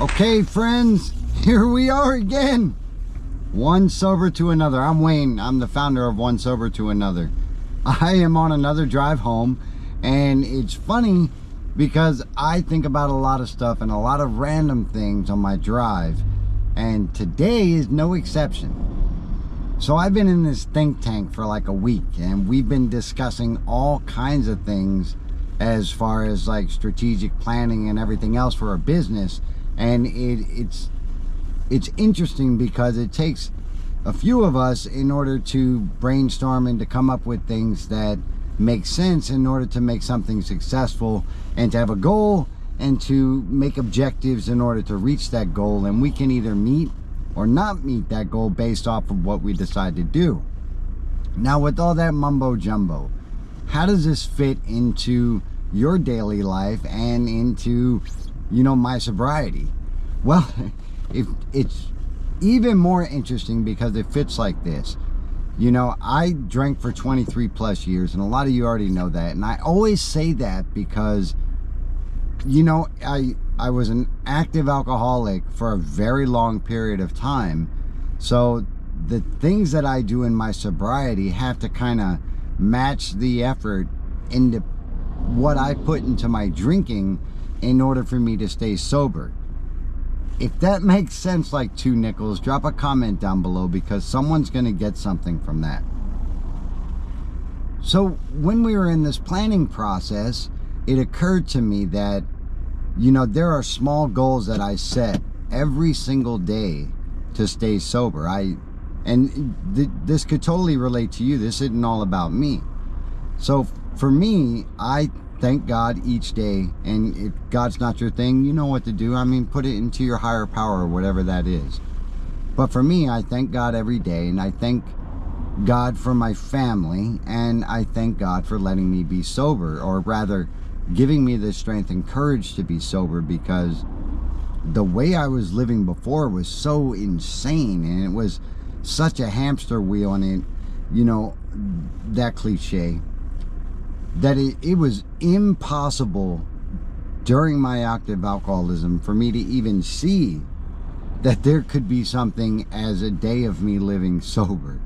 Okay, friends, here we are again. One sober to another. I'm Wayne. I'm the founder of One Sober to Another. I am on another drive home, and it's funny because I think about a lot of stuff and a lot of random things on my drive, and today is no exception. So I've been in this think tank for like a week, and we've been discussing all kinds of things as far as like strategic planning and everything else for our business. And it's interesting because it takes a few of us in order to brainstorm and to come up with things that make sense in order to make something successful, and to have a goal and to make objectives in order to reach that goal. And we can either meet or not meet that goal based off of what we decide to do. Now, with all that mumbo jumbo, how does this fit into your daily life and into, you know, my sobriety? Well, it's even more interesting because it fits like this. You know, I drank for 23 plus years, and a lot of you already know that. And I always say that because, you know, I was an active alcoholic for a very long period of time. So the things that I do in my sobriety have to kind of match the effort into what I put into my drinking in order for me to stay sober. If that makes sense like two nickels, drop a comment down below, because someone's going to get something from that. So when we were in this planning process, it occurred to me that, you know, there are small goals that I set every single day to stay sober. This could totally relate to you. This isn't all about me. So for me, I thank God each day, and if God's not your thing, you know what to do. I mean, put it into your higher power, or whatever that is. But for me, I thank God every day, and I thank God for my family, and I thank God for letting me be sober, or rather giving me the strength and courage to be sober, because the way I was living before was so insane, and it was such a hamster wheel, and it, you know, that cliche, that it was impossible during my active alcoholism for me to even see that there could be something as a day of me living sober.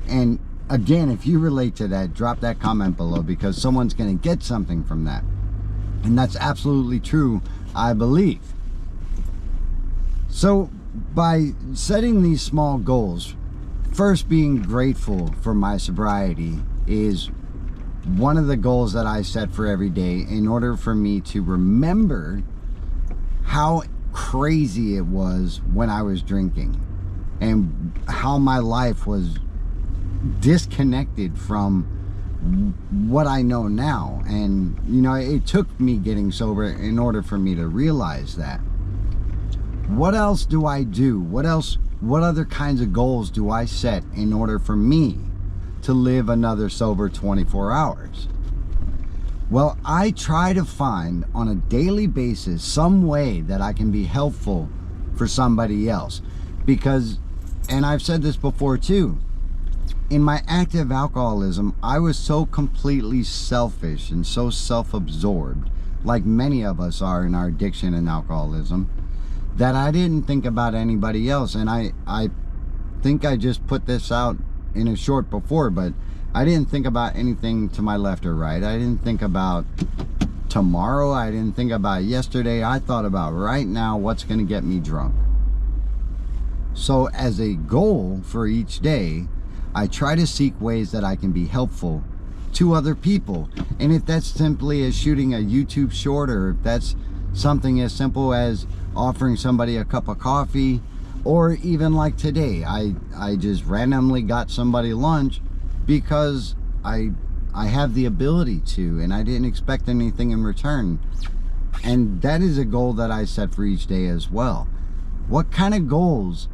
And again, if you relate to that, drop that comment below, because someone's going to get something from that. And that's absolutely true, I believe. So by setting these small goals, first being grateful for my sobriety is one of the goals that I set for every day, in order for me to remember how crazy it was when I was drinking, and how my life was disconnected from what I know now. And, you know, it took me getting sober in order for me to realize that. What else do I do? What other kinds of goals do I set in order for me to live another sober 24 hours? Well, I try to find on a daily basis some way that I can be helpful for somebody else. Because, and I've said this before too, in my active alcoholism, I was so completely selfish and so self-absorbed, like many of us are in our addiction and alcoholism, that I didn't think about anybody else. And I think I just put this out in a short before, but I didn't think about anything to my left or right. I didn't think about tomorrow. I didn't think about yesterday. I thought about right now, what's going to get me drunk. So as a goal for each day, I try to seek ways that I can be helpful to other people. And if that's simply as shooting a YouTube short, or if that's something as simple as offering somebody a cup of coffee, or even like today, I just randomly got somebody lunch because I have the ability to, and I didn't expect anything in return. And that is a goal that I set for each day as well. What kind of goals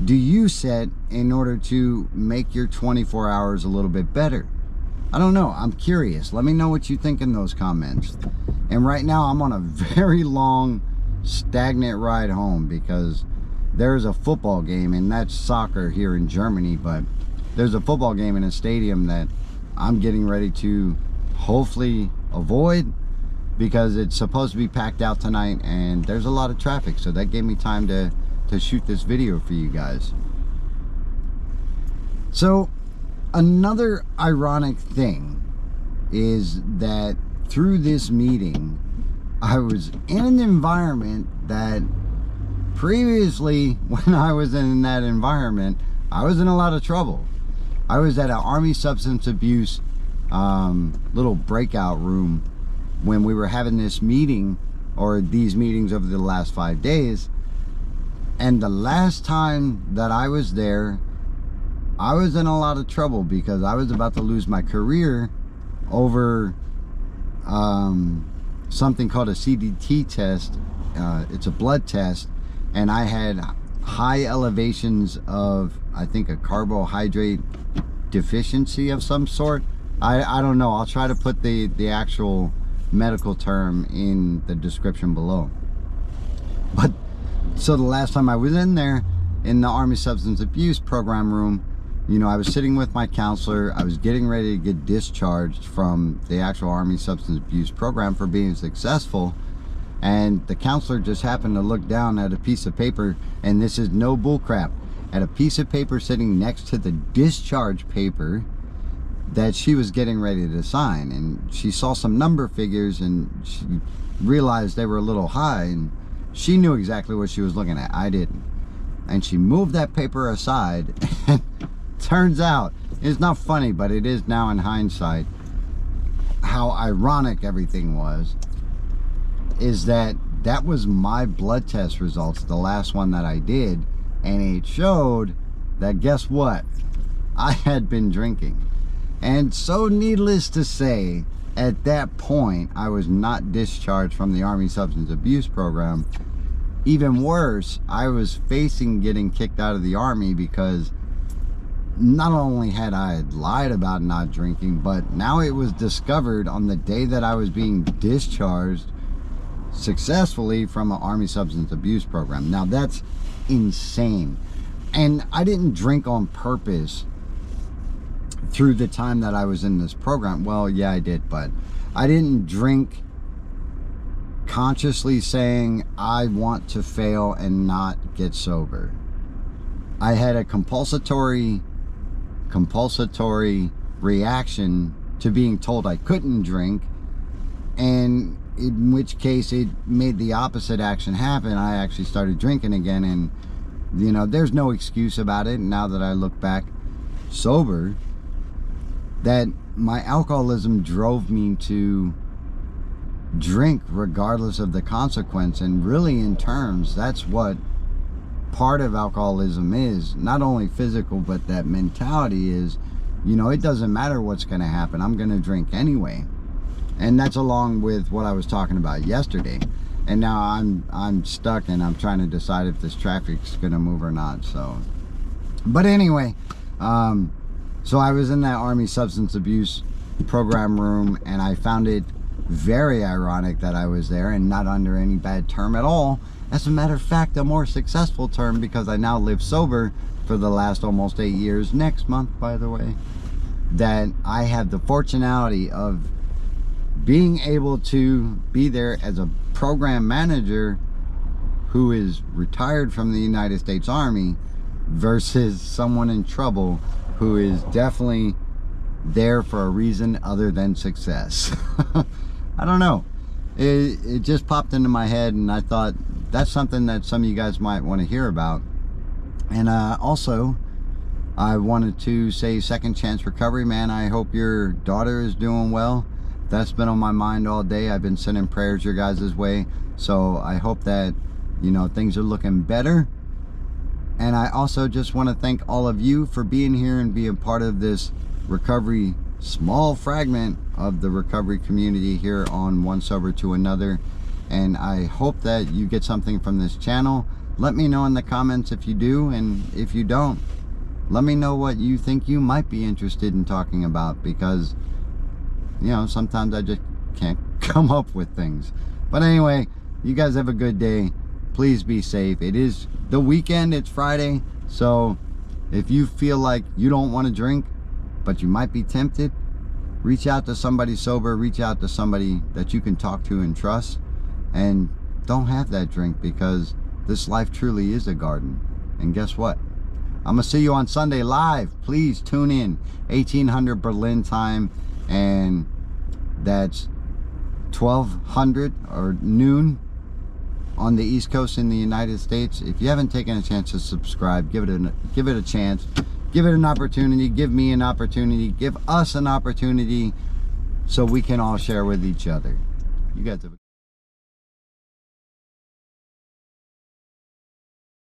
do you set in order to make your 24 hours a little bit better? I don't know. I'm curious. Let me know what you think in those comments. And right now, I'm on a very long, stagnant ride home, because there's a football game, and that's soccer here in Germany, but there's a football game in a stadium that I'm getting ready to hopefully avoid, because it's supposed to be packed out tonight and there's a lot of traffic, so that gave me time to shoot this video for you guys. So another ironic thing is that through this meeting I was in an environment that previously, when I was in that environment, I was in a lot of trouble. I was at an Army substance abuse little breakout room when we were having this meeting, or these meetings over the last 5 days. And the last time that I was there, I was in a lot of trouble because I was about to lose my career over something called a CDT test. It's a blood test, and I had high elevations of, I think, a carbohydrate deficiency of some sort. I don't know. I'll try to put the actual medical term in the description below. But so the last time I was in there, in the Army Substance Abuse Program room, you know, I was sitting with my counselor. I was getting ready to get discharged from the actual Army Substance Abuse Program for being successful. And the counselor just happened to look down at a piece of paper, and this is no bullcrap, at a piece of paper sitting next to the discharge paper that she was getting ready to sign. And she saw some number figures and she realized they were a little high, and she knew exactly what she was looking at. I didn't. And she moved that paper aside, and turns out, it's not funny, but it is now in hindsight, how ironic everything was, is that that was my blood test results, the last one that I did, and it showed that, guess what? I had been drinking. And so needless to say, at that point, I was not discharged from the Army Substance Abuse Program. Even worse, I was facing getting kicked out of the Army because not only had I lied about not drinking, but now it was discovered on the day that I was being discharged successfully from an Army Substance Abuse Program. Now that's insane. And I didn't drink on purpose through the time that I was in this program. Well, yeah, I did, but I didn't drink consciously saying I want to fail and not get sober. I had a compulsory reaction to being told I couldn't drink, and in which case it made the opposite action happen. I actually started drinking again, and you know, there's no excuse about it now that I look back sober, that my alcoholism drove me to drink regardless of the consequence. And really, in terms, that's what part of alcoholism is. Not only physical, but that mentality is, you know, it doesn't matter what's going to happen, I'm going to drink anyway. And that's along with what I was talking about yesterday. And now I'm stuck, and I'm trying to decide if this traffic's going to move or not. So, but anyway, so I was in that Army Substance Abuse Program room, and I found it very ironic that I was there, and not under any bad term at all. As a matter of fact, a more successful term, because I now live sober for the last almost 8 years, next month, by the way, that I have the fortunality of being able to be there as a program manager who is retired from the United States Army versus someone in trouble who is definitely there for a reason other than success. I don't know. It just popped into my head, and I thought that's something that some of you guys might want to hear about. And also, I wanted to say Second Chance Recovery, man. I hope your daughter is doing well. That's been on my mind all day. I've been sending prayers your guys' way. So I hope that, you know, things are looking better. And I also just want to thank all of you for being here and being part of this recovery, small fragment of the recovery community here on One Sober to Another. And I hope that you get something from this channel. Let me know in the comments if you do, and if you don't, let me know what you think you might be interested in talking about, because, you know, sometimes I just can't come up with things. But anyway, you guys have a good day. Please be safe. It is the weekend, it's Friday, so if you feel like you don't want to drink but you might be tempted, reach out to somebody sober, reach out to somebody that you can talk to and trust, and don't have that drink, because this life truly is a garden. And guess what? I'm gonna see you on Sunday live. Please tune in, 1800 Berlin time, and that's 1200 or noon on the East Coast in the United States. If you haven't taken a chance to subscribe, give it a chance. Give it an opportunity. Give me an opportunity. Give us an opportunity, so we can all share with each other. You guys have a